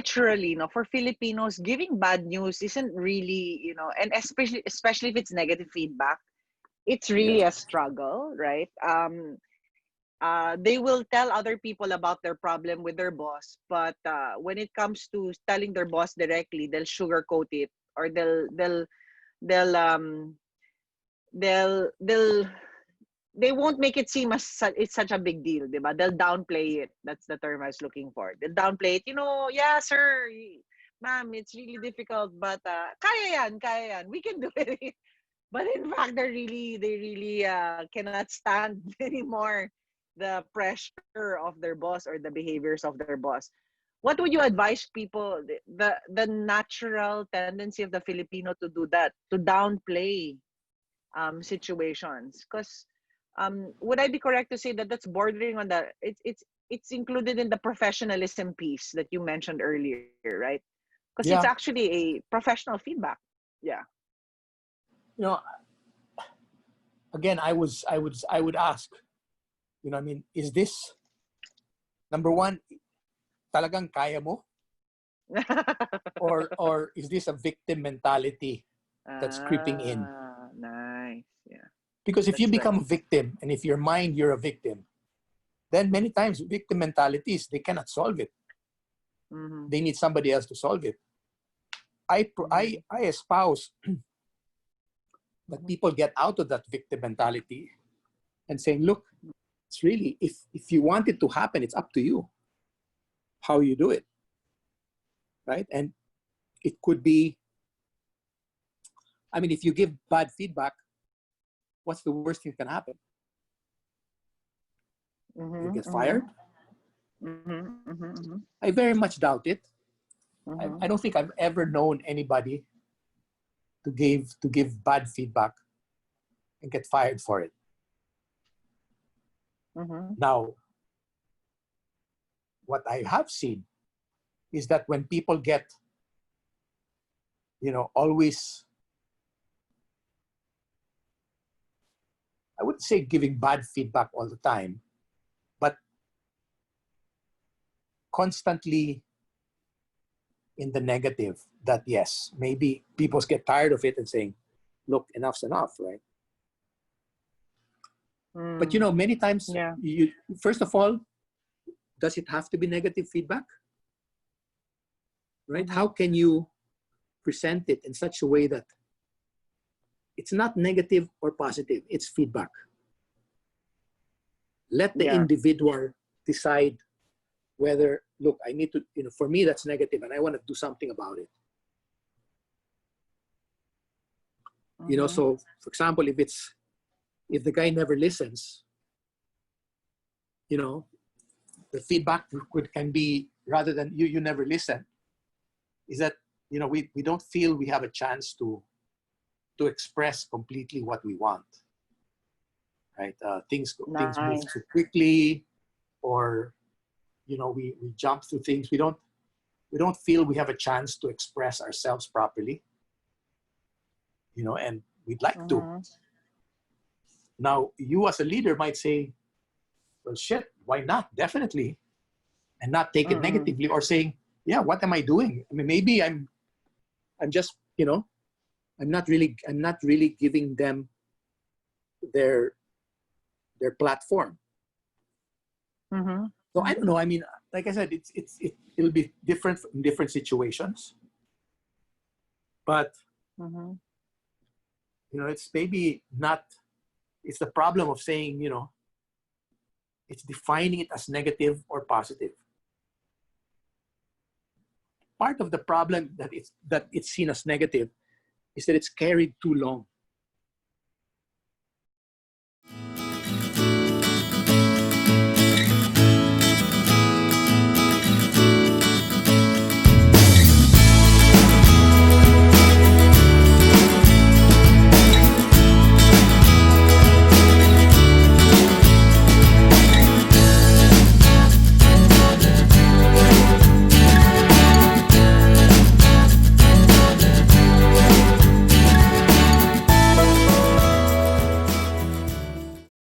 culturally, no, for Filipinos, giving bad news isn't really, and especially if it's negative feedback, it's really Yeah. a struggle, right? They will tell other people about their problem with their boss, but when it comes to telling their boss directly, they'll sugarcoat it, or they'll they'll they'll they won't make it seem as it's such a big deal, diba? They'll downplay it. That's the term I was looking for. They'll downplay it. Yeah, sir, ma'am, it's really difficult, but kaya yan. We can do it. But in fact, they really cannot stand anymore the pressure of their boss or the behaviors of their boss. What would you advise people? The natural tendency of the Filipino to do that, to downplay situations, because would I be correct to say that that's bordering on the it's included in the professionalism piece that you mentioned earlier, right? Because it's Yeah. actually a professional feedback. Yeah. You know, again, I would ask, I mean, is this, number one, talagang kaya mo? Or is this a victim mentality that's creeping in? Nice. Yeah. Because if you That's become right. a victim, and if your mind you're a victim, then many times victim mentalities, they cannot solve it. Mm-hmm. They need somebody else to solve it. I espouse that people get out of that victim mentality and saying, look, it's really, if you want it to happen, it's up to you how you do it, right? And it could be, I mean, if you give bad feedback, what's the worst thing that can happen? Mm-hmm. You get Mm-hmm. fired? Mm-hmm. Mm-hmm. I very much doubt it. Mm-hmm. I don't think I've ever known anybody to give bad feedback and get fired for it. Mm-hmm. Now, what I have seen is that when people get, always, I wouldn't say giving bad feedback all the time, but constantly in the negative, that yes, maybe people get tired of it and saying, look, enough's enough, right? But many times, Yeah. first of all, does it have to be negative feedback? Right? Mm-hmm. How can you present it in such a way that it's not negative or positive, it's feedback? Let the individual decide whether, look, I need to, for me that's negative and I want to do something about it. Mm-hmm. So for example, if the guy never listens, the feedback can be, rather than you never listen, is that, we don't feel we have a chance to express completely what we want, right? Things move too quickly, or, we jump through things. We don't feel we have a chance to express ourselves properly, and we'd like to. Now, you as a leader might say, well, shit, why not? Definitely. And not take it negatively, or saying, yeah, what am I doing? I mean, maybe I'm just, I'm not really giving them their platform. Mm-hmm. So I don't know. I mean, like I said, it'll be different in different situations. But, it's maybe not, it's the problem of saying, it's defining it as negative or positive. Part of the problem that it's seen as negative is that it's carried too long.